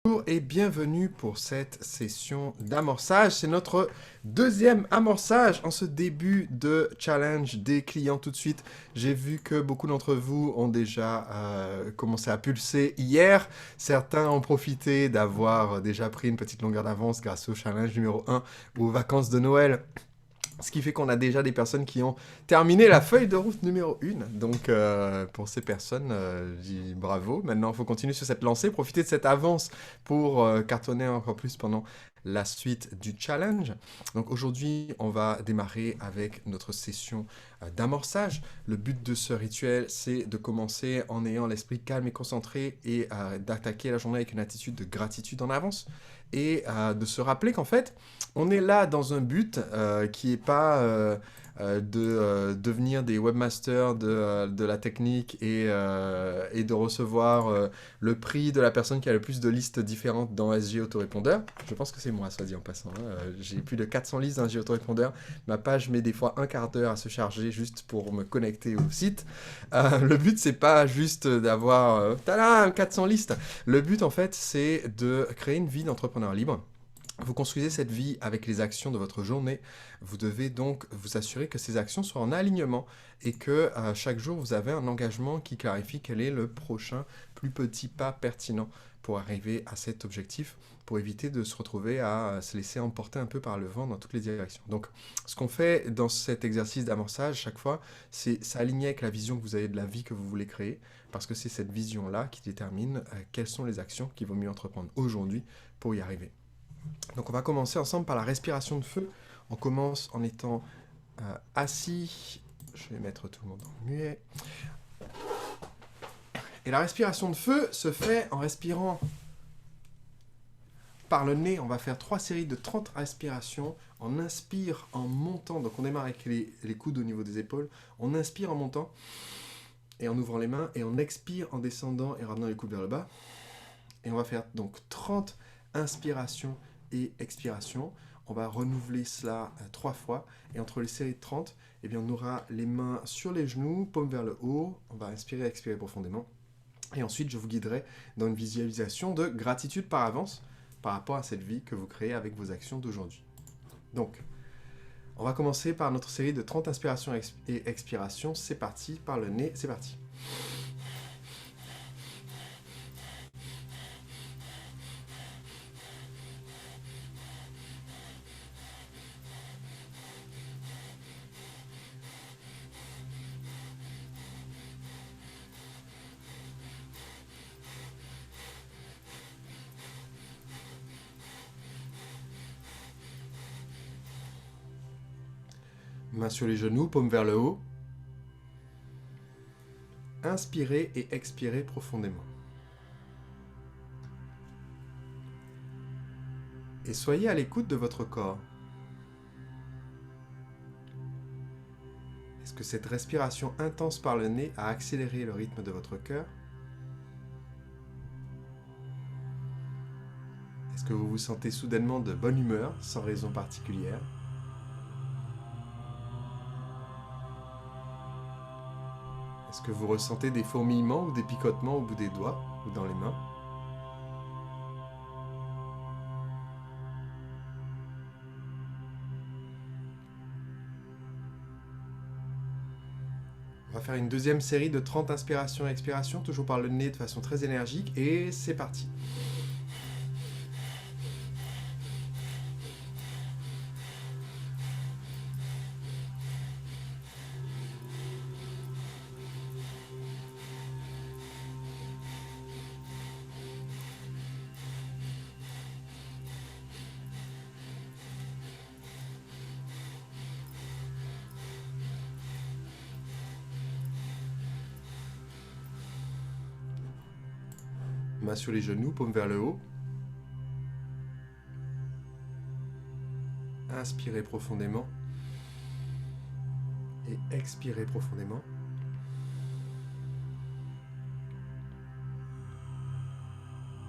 Bonjour et bienvenue pour cette session d'amorçage. C'est notre deuxième amorçage en ce début de challenge des clients tout de suite. J'ai vu que beaucoup d'entre vous ont déjà commencé à pulser hier. Certains ont profité d'avoir déjà pris une petite longueur d'avance grâce au challenge numéro 1 ou aux vacances de Noël. Ce qui fait qu'on a déjà des personnes qui ont terminé la feuille de route numéro 1. Donc, pour ces personnes, je dis bravo. Maintenant, il faut continuer sur cette lancée, profiter de cette avance pour cartonner encore plus pendant la suite du challenge. Donc, aujourd'hui, on va démarrer avec notre session d'amorçage. Le but de ce rituel, c'est de commencer en ayant l'esprit calme et concentré et d'attaquer la journée avec une attitude de gratitude en avance et de se rappeler qu'en fait, on est là dans un but qui n'est pas de devenir des webmasters de la technique et de recevoir le prix de la personne qui a le plus de listes différentes dans SG Autorépondeur. Je pense que c'est moi, soit dit en passant. J'ai plus de 400 listes dans SG Autorépondeur. Ma page met des fois un quart d'heure à se charger juste pour me connecter au site. Le but, c'est pas juste d'avoir 400 listes. Le but, en fait, c'est de créer une vie d'entrepreneur libre. Vous construisez cette vie avec les actions de votre journée. Vous devez donc vous assurer que ces actions soient en alignement et que chaque jour, vous avez un engagement qui clarifie quel est le prochain plus petit pas pertinent pour arriver à cet objectif, pour éviter de se retrouver à se laisser emporter un peu par le vent dans toutes les directions. Donc, ce qu'on fait dans cet exercice d'amorçage chaque fois, c'est s'aligner avec la vision que vous avez de la vie que vous voulez créer, parce que c'est cette vision-là qui détermine quelles sont les actions qu'il vaut mieux entreprendre aujourd'hui pour y arriver. Donc on va commencer ensemble par la respiration de feu. On commence en étant assis. Je vais mettre tout le monde en muet. Et la respiration de feu se fait en respirant par le nez. On va faire 3 séries de 30 respirations. On inspire en montant. Donc on démarre avec les coudes au niveau des épaules. On inspire en montant et en ouvrant les mains. Et on expire en descendant et ramenant les coudes vers le bas. Et on va faire donc 30 inspirations et expiration. On va renouveler cela 3 fois. Et entre les séries de 30, eh bien, on aura les mains sur les genoux, paumes vers le haut. On va inspirer et expirer profondément. Et ensuite, je vous guiderai dans une visualisation de gratitude par avance par rapport à cette vie que vous créez avec vos actions d'aujourd'hui. Donc, on va commencer par notre série de 30 inspirations et expirations. C'est parti, par le nez, c'est parti. Mains sur les genoux, paumes vers le haut. Inspirez et expirez profondément. Et soyez à l'écoute de votre corps. Est-ce que cette respiration intense par le nez a accéléré le rythme de votre cœur? Est-ce que vous vous sentez soudainement de bonne humeur, sans raison particulière? Est-ce que vous ressentez des fourmillements ou des picotements au bout des doigts ou dans les mains? On va faire une deuxième série de 30 inspirations et expirations, toujours par le nez de façon très énergique, et c'est parti. Mains sur les genoux, paumes vers le haut. Inspirez profondément. Et expirez profondément.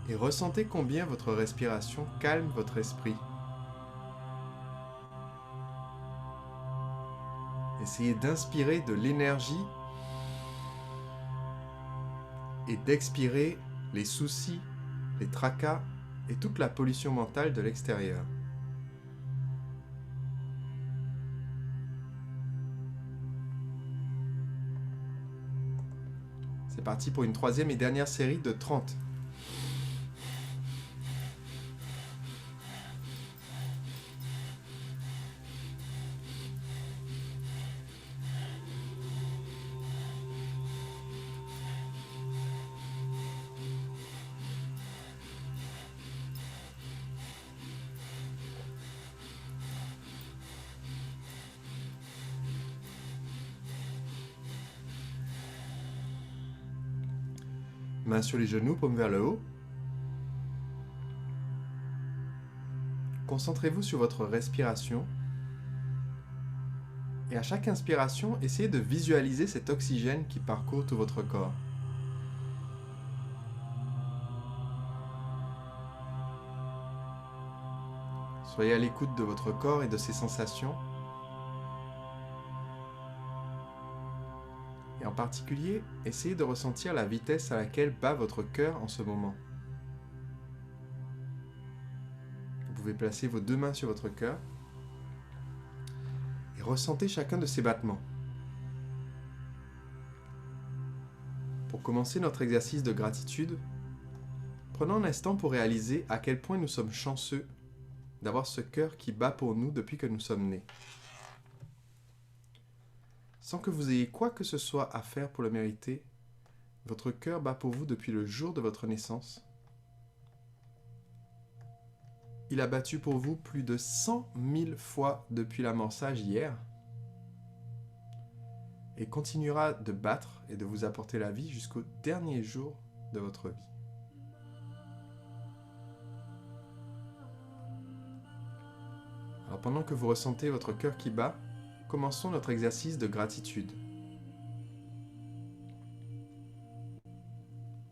Et ressentez combien votre respiration calme votre esprit. Essayez d'inspirer de l'énergie et d'expirer les soucis, les tracas et toute la pollution mentale de l'extérieur. C'est parti pour une troisième et dernière série de 30. Mains sur les genoux, paumes vers le haut. Concentrez-vous sur votre respiration. Et à chaque inspiration, essayez de visualiser cet oxygène qui parcourt tout votre corps. Soyez à l'écoute de votre corps et de ses sensations. Et en particulier, essayez de ressentir la vitesse à laquelle bat votre cœur en ce moment. Vous pouvez placer vos deux mains sur votre cœur et ressentez chacun de ces battements. Pour commencer notre exercice de gratitude, prenons un instant pour réaliser à quel point nous sommes chanceux d'avoir ce cœur qui bat pour nous depuis que nous sommes nés. Sans que vous ayez quoi que ce soit à faire pour le mériter, votre cœur bat pour vous depuis le jour de votre naissance. Il a battu pour vous plus de 100 000 fois depuis l'amorçage hier et continuera de battre et de vous apporter la vie jusqu'au dernier jour de votre vie. Alors pendant que vous ressentez votre cœur qui bat, commençons notre exercice de gratitude.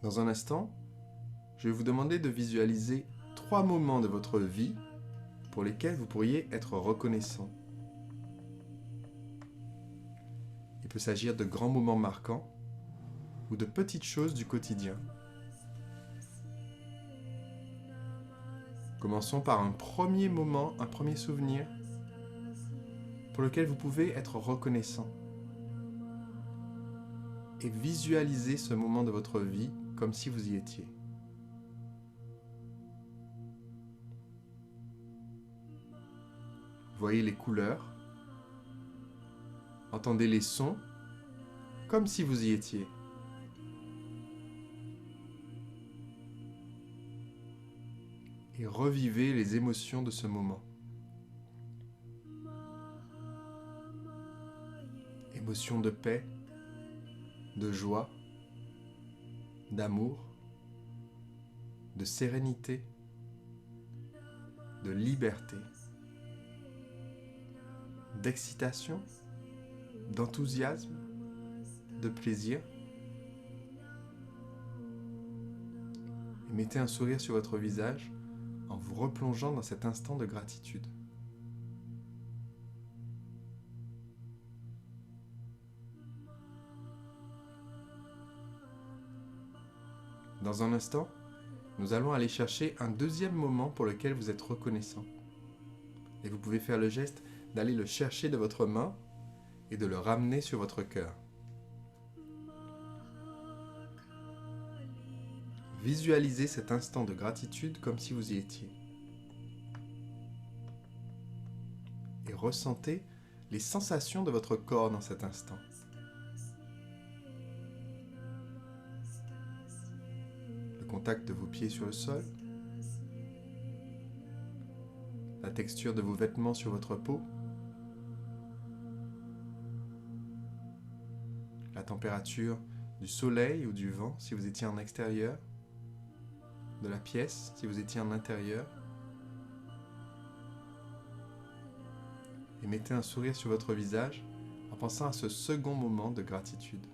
Dans un instant, je vais vous demander de visualiser 3 moments de votre vie pour lesquels vous pourriez être reconnaissant. Il peut s'agir de grands moments marquants ou de petites choses du quotidien. Commençons par un premier moment, un premier souvenir pour lequel vous pouvez être reconnaissant et visualiser ce moment de votre vie comme si vous y étiez. Voyez les couleurs, entendez les sons comme si vous y étiez. Et revivez les émotions de ce moment. Émotions de paix, de joie, d'amour, de sérénité, de liberté, d'excitation, d'enthousiasme, de plaisir. Et mettez un sourire sur votre visage en vous replongeant dans cet instant de gratitude. Dans un instant, nous allons aller chercher un deuxième moment pour lequel vous êtes reconnaissant. Et vous pouvez faire le geste d'aller le chercher de votre main et de le ramener sur votre cœur. Visualisez cet instant de gratitude comme si vous y étiez. Et ressentez les sensations de votre corps dans cet instant. Le contact de vos pieds sur le sol, la texture de vos vêtements sur votre peau, la température du soleil ou du vent si vous étiez en extérieur, de la pièce si vous étiez en intérieur. Et mettez un sourire sur votre visage en pensant à ce second moment de gratitude.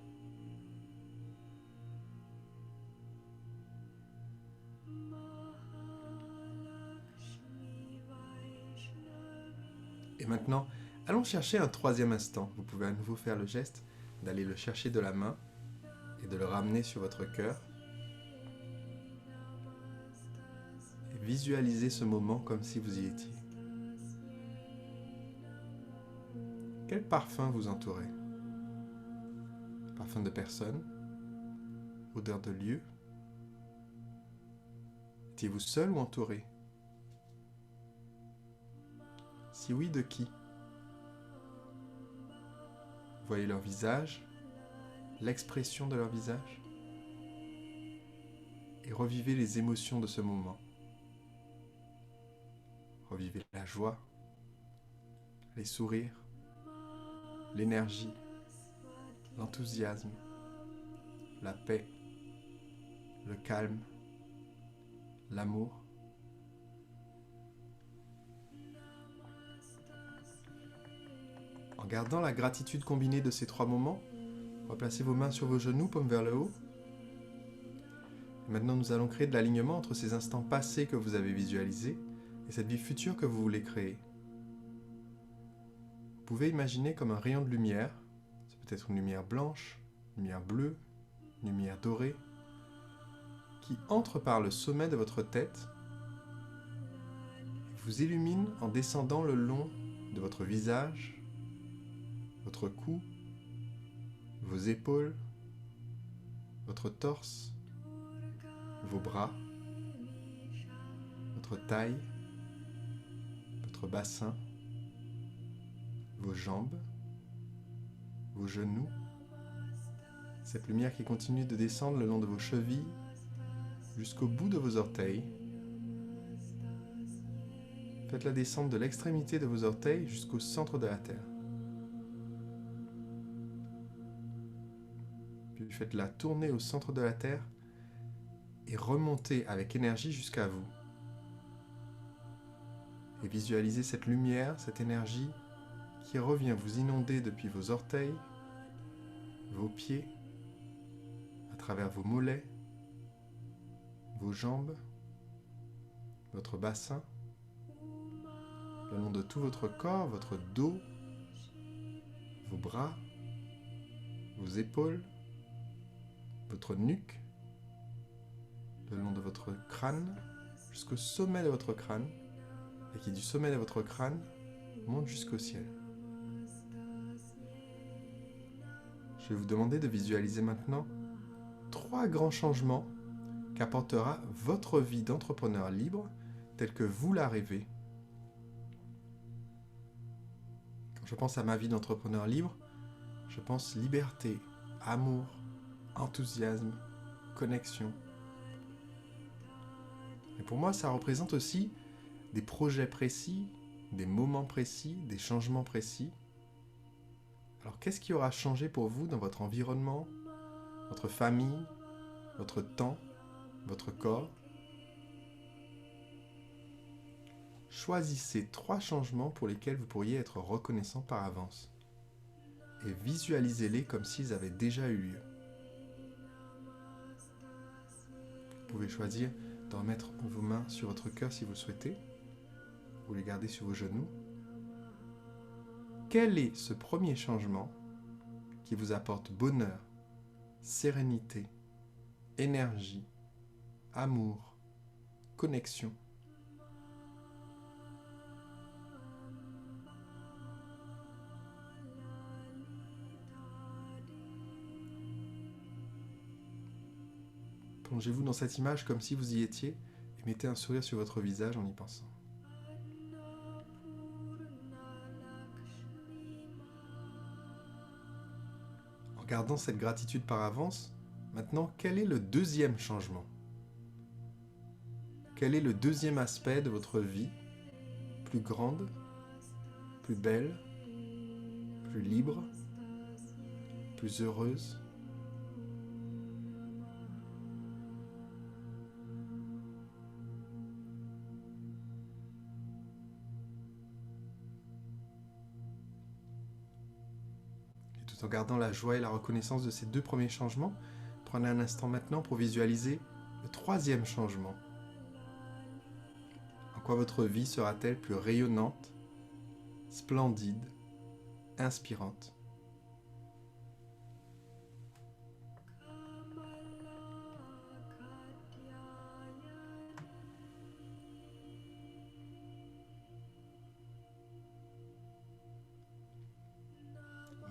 Et maintenant, allons chercher un troisième instant. Vous pouvez à nouveau faire le geste d'aller le chercher de la main et de le ramener sur votre cœur. Et visualisez ce moment comme si vous y étiez. Quel parfum vous entourait? Parfum de personne? Odeur de lieu? Étiez-vous seul ou entouré? Si oui, de qui? Voyez leur visage, l'expression de leur visage, et revivez les émotions de ce moment. Revivez la joie, les sourires, l'énergie, l'enthousiasme, la paix, le calme, l'amour. En gardant la gratitude combinée de ces trois moments, replacez vos mains sur vos genoux, paumes vers le haut. Et maintenant, nous allons créer de l'alignement entre ces instants passés que vous avez visualisés et cette vie future que vous voulez créer. Vous pouvez imaginer comme un rayon de lumière, c'est peut-être une lumière blanche, une lumière bleue, une lumière dorée, qui entre par le sommet de votre tête et vous illumine en descendant le long de votre visage, votre cou, vos épaules, votre torse, vos bras, votre taille, votre bassin, vos jambes, vos genoux, cette lumière qui continue de descendre le long de vos chevilles jusqu'au bout de vos orteils. Faites-la descendre de l'extrémité de vos orteils jusqu'au centre de la terre. Puis faites-la tourner au centre de la terre et remonter avec énergie jusqu'à vous. Et visualisez cette lumière, cette énergie qui revient vous inonder depuis vos orteils, vos pieds, à travers vos mollets, vos jambes, votre bassin, le long de tout votre corps, votre dos, vos bras, vos épaules, votre nuque, le long de votre crâne, jusqu'au sommet de votre crâne, et qui du sommet de votre crâne monte jusqu'au ciel. Je vais vous demander de visualiser maintenant 3 grands changements qu'apportera votre vie d'entrepreneur libre telle que vous la rêvez. Quand je pense à ma vie d'entrepreneur libre, je pense liberté, amour, enthousiasme, connexion. Et pour moi, ça représente aussi des projets précis, des moments précis, des changements précis. Alors, qu'est-ce qui aura changé pour vous dans votre environnement, votre famille, votre temps, votre corps? Choisissez 3 changements pour lesquels vous pourriez être reconnaissant par avance et visualisez-les comme s'ils avaient déjà eu lieu. Vous pouvez choisir de remettre vos mains sur votre cœur si vous le souhaitez, ou les garder sur vos genoux. Quel est ce premier changement qui vous apporte bonheur, sérénité, énergie, amour, connexion? Plongez-vous dans cette image comme si vous y étiez et mettez un sourire sur votre visage en y pensant. En gardant cette gratitude par avance, maintenant, quel est le deuxième changement? Quel est le deuxième aspect de votre vie, plus grande, plus belle, plus libre, plus heureuse? Et tout en gardant la joie et la reconnaissance de ces 2 premiers changements, prenez un instant maintenant pour visualiser le 3e changement. En quoi votre vie sera-t-elle plus rayonnante, splendide, inspirante?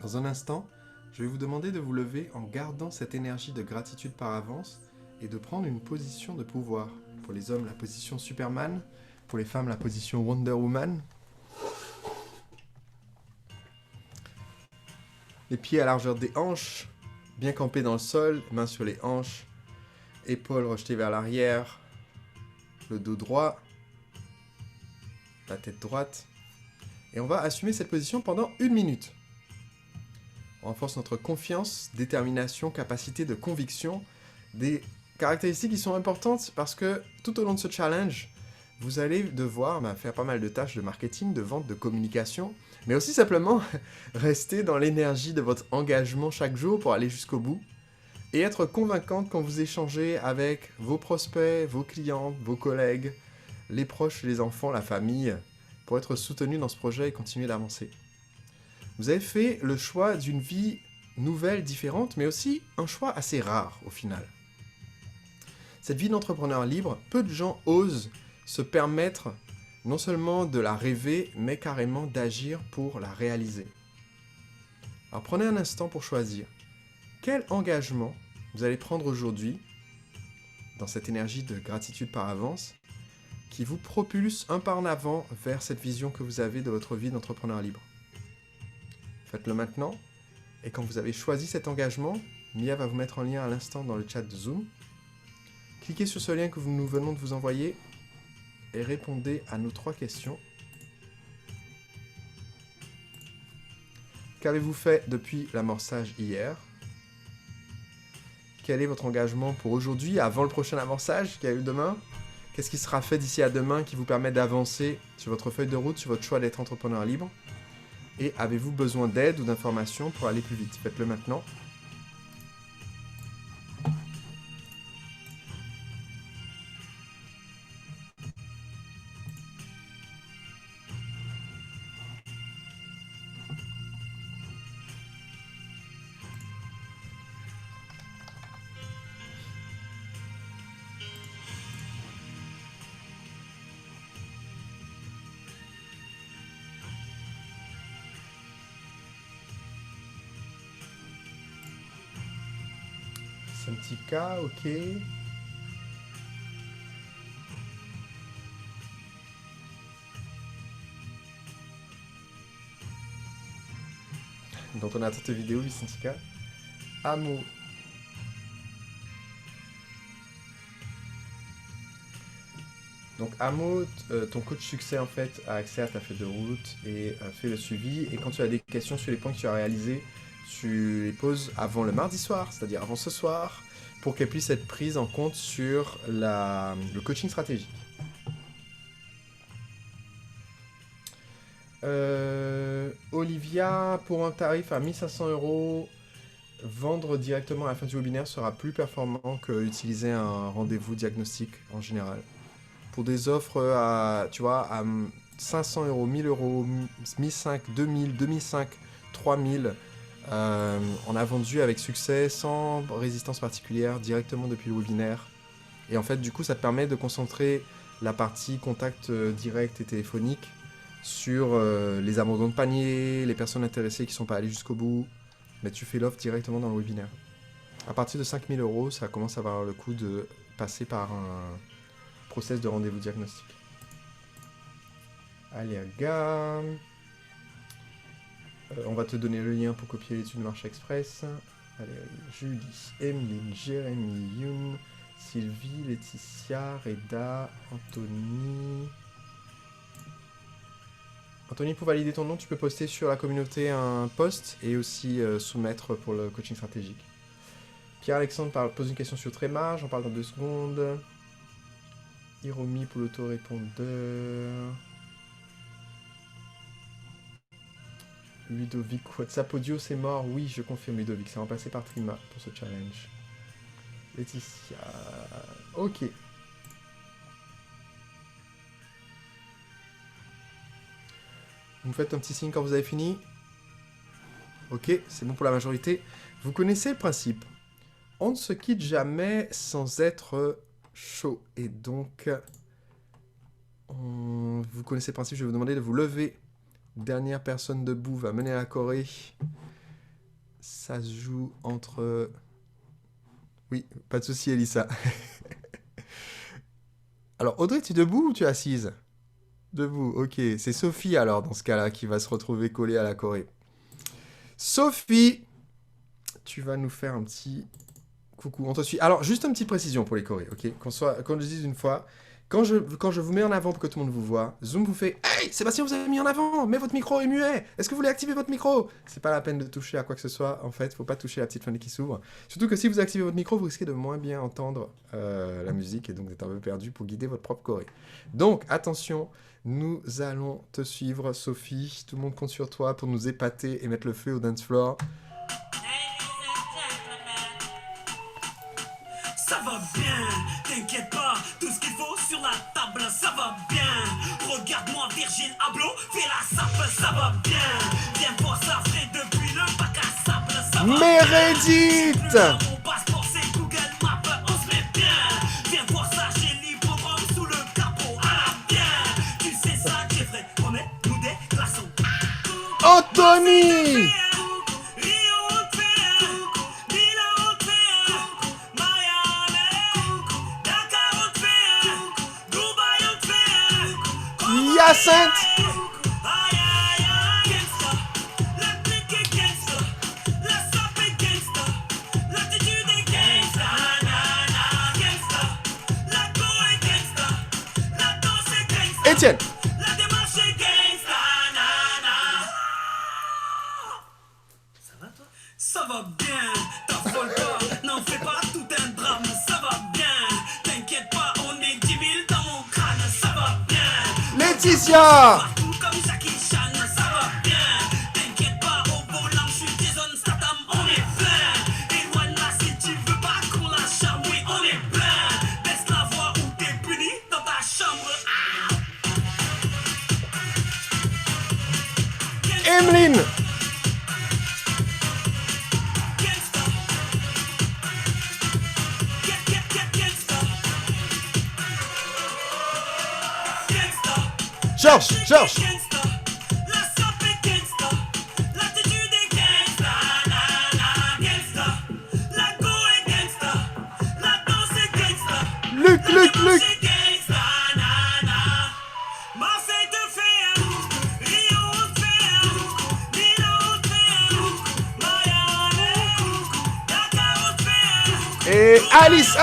Dans un instant, je vais vous demander de vous lever en gardant cette énergie de gratitude par avance et de prendre une position de pouvoir. Pour les hommes, la position Superman. Pour les femmes, la position Wonder Woman. Les pieds à largeur des hanches, bien campés dans le sol, mains sur les hanches, épaules rejetées vers l'arrière, le dos droit, la tête droite. Et on va assumer cette position pendant 1 minute. On renforce notre confiance, détermination, capacité de conviction, des caractéristiques qui sont importantes parce que tout au long de ce challenge, vous allez devoir faire pas mal de tâches de marketing, de vente, de communication, mais aussi simplement rester dans l'énergie de votre engagement chaque jour pour aller jusqu'au bout et être convaincante quand vous échangez avec vos prospects, vos clients, vos collègues, les proches, les enfants, la famille, pour être soutenu dans ce projet et continuer d'avancer. Vous avez fait le choix d'une vie nouvelle, différente, mais aussi un choix assez rare au final. Cette vie d'entrepreneur libre, peu de gens osent se permettre non seulement de la rêver, mais carrément d'agir pour la réaliser. Alors prenez un instant pour choisir quel engagement vous allez prendre aujourd'hui, dans cette énergie de gratitude par avance, qui vous propulse un pas en avant vers cette vision que vous avez de votre vie d'entrepreneur libre. Faites-le maintenant, et quand vous avez choisi cet engagement, Mia va vous mettre en lien à l'instant dans le chat de Zoom. Cliquez sur ce lien que nous venons de vous envoyer et répondez à nos 3 questions. Qu'avez-vous fait depuis l'amorçage hier? Quel est votre engagement pour aujourd'hui, avant le prochain amorçage qui a eu demain? Qu'est-ce qui sera fait d'ici à demain qui vous permet d'avancer sur votre feuille de route, sur votre choix d'être entrepreneur libre? Et avez-vous besoin d'aide ou d'informations pour aller plus vite? Faites-le maintenant. C'est un petit cas, ok. Donc on attend tes vidéos, Vicentica. Amo. Donc Amo, ton coach succès en fait a accès à ta feuille de route et fait le suivi. Et quand tu as des questions sur les points que tu as réalisés, tu les poses avant le mardi soir, c'est-à-dire avant ce soir, pour qu'elles puissent être prises en compte sur le coaching stratégique. Olivia, pour un tarif à 1500 €, vendre directement à la fin du webinaire sera plus performant que utiliser un rendez-vous diagnostic en général. Pour des offres à, tu vois, à 500 €, 1000 €, 1500, 2000, 2005, 3000, on a vendu avec succès, sans résistance particulière, directement depuis le webinaire. Et en fait, du coup, ça te permet de concentrer la partie contact direct et téléphonique sur les abandons de panier, les personnes intéressées qui ne sont pas allées jusqu'au bout. Mais tu fais l'offre directement dans le webinaire. À partir de 5000 €, ça commence à valoir le coup de passer par un process de rendez-vous diagnostic. Aliaga. On va te donner le lien pour copier l'étude de marché express. Allez, Julie, Emeline, Jérémy, Youn, Sylvie, Laetitia, Reda, Anthony. Anthony, pour valider ton nom, tu peux poster sur la communauté un post et aussi soumettre pour le coaching stratégique. Pierre-Alexandre pose une question sur Tréma, j'en parle dans 2 secondes. Hiromi pour l'autorépondeur. Ludovic, WhatsApp audio c'est mort. Oui, je confirme Ludovic, c'est remplacé par Trima pour ce challenge. Laetitia. Ok. Vous me faites un petit signe quand vous avez fini. Ok, c'est bon pour la majorité. Vous connaissez le principe. On ne se quitte jamais sans être chaud. Et donc, vous connaissez le principe, je vais vous demander de vous lever. Dernière personne debout va mener la Corée Ça se joue entre... Oui, pas de souci, Elissa. Alors, Audrey, tu es debout ou tu es assise? Debout, ok. C'est Sophie, alors, dans ce cas-là, qui va se retrouver collée à la Corée. Sophie, tu vas nous faire un petit coucou. On te suit. Alors, juste une petite précision pour les Corées, ok? Qu'on le dise une fois. Quand je vous mets en avant pour que tout le monde vous voit, Zoom vous fait Hey, Sébastien, vous avez mis en avant, mais votre micro est muet. Est-ce que vous voulez activer votre micro? C'est pas la peine de toucher à quoi que ce soit. En fait, faut pas toucher la petite fenêtre qui s'ouvre. Surtout que si vous activez votre micro, vous risquez de moins bien entendre la musique et donc d'être un peu perdu pour guider votre propre Corée. Donc, attention, nous allons te suivre, Sophie. Tout le monde compte sur toi pour nous épater et mettre le feu au dance floor. Ça va bien, t'inquiète pas, tout ce qu'il faut sur la table, ça va bien. Regarde-moi Virgil Abloh, fais la sape, ça va bien. Viens voir ça frais depuis le bac à sable, ça va Meredith! bien. Mon passeport c'est Google Maps, on se met bien. Viens voir ça chez l'hippodrome sous le capot, à la bien. Tu sais ça Jeffrey, on est nous des glaçons. Anthony! Hyacinthe! Étienne! Ça va bien, t'affole pas, n'en fais pas tout un drame, ça va bien. T'inquiète pas, on est 10 000 dans mon crâne, ça va bien. Laetitia! Partout comme Jackie Chan, ça va bien. T'inquiète pas, au volant, je suis Jason Statham, on est plein. Éloigne-la si tu veux pas qu'on la charme, oui, on est plein. Baisse la voix ou t'es puni dans ta chambre. Emeline! Georges! Luc! Et Alice!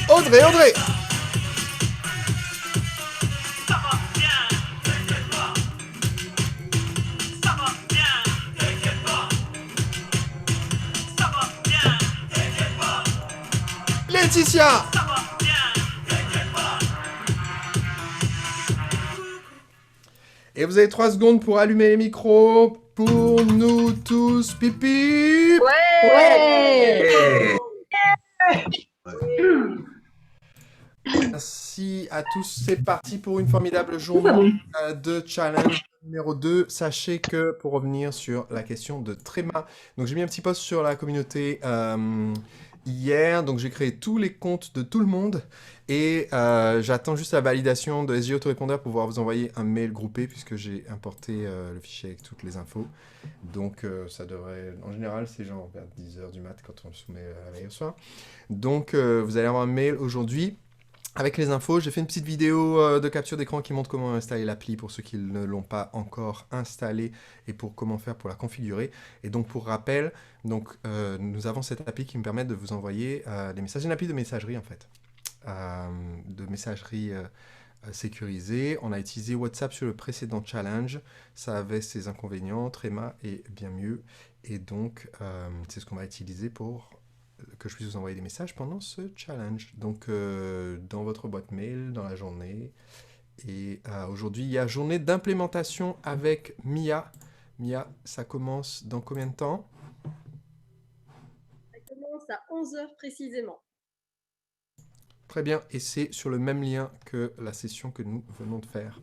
Audrey! Laetitia! Et vous avez 3 secondes pour allumer les micros pour nous tous. Pipi! Ouais. Merci à tous. C'est parti pour une formidable journée de challenge numéro 2. Sachez que pour revenir sur la question de tréma, donc j'ai mis un petit post sur la communauté hier. Donc j'ai créé tous les comptes de tout le monde et j'attends juste la validation de SG Autorépondeur pour pouvoir vous envoyer un mail groupé puisque j'ai importé le fichier avec toutes les infos. Donc ça devrait, en général, c'est genre vers 10h du mat quand on le soumet la veille au soir. Donc vous allez avoir un mail aujourd'hui avec les infos. J'ai fait une petite vidéo de capture d'écran qui montre comment installer l'appli pour ceux qui ne l'ont pas encore installée et pour comment faire pour la configurer. Et donc pour rappel, nous avons cette appli qui me permet de vous envoyer des messages. C'est une appli de messagerie en fait, de messagerie sécurisée. On a utilisé WhatsApp sur le précédent challenge. Ça avait ses inconvénients. Tréma est bien mieux. Et donc c'est ce qu'on va utiliser pour que je puisse vous envoyer des messages pendant ce challenge. Donc, dans votre boîte mail, dans la journée. Et aujourd'hui, il y a journée d'implémentation avec Mia. Mia, ça commence dans combien de temps? Ça commence à 11h précisément. Très bien, et c'est sur le même lien que la session que nous venons de faire.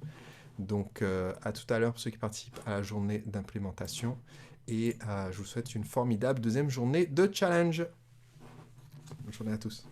Donc, à tout à l'heure pour ceux qui participent à la journée d'implémentation. Et je vous souhaite une formidable deuxième journée de challenge. Bonne journée à tous.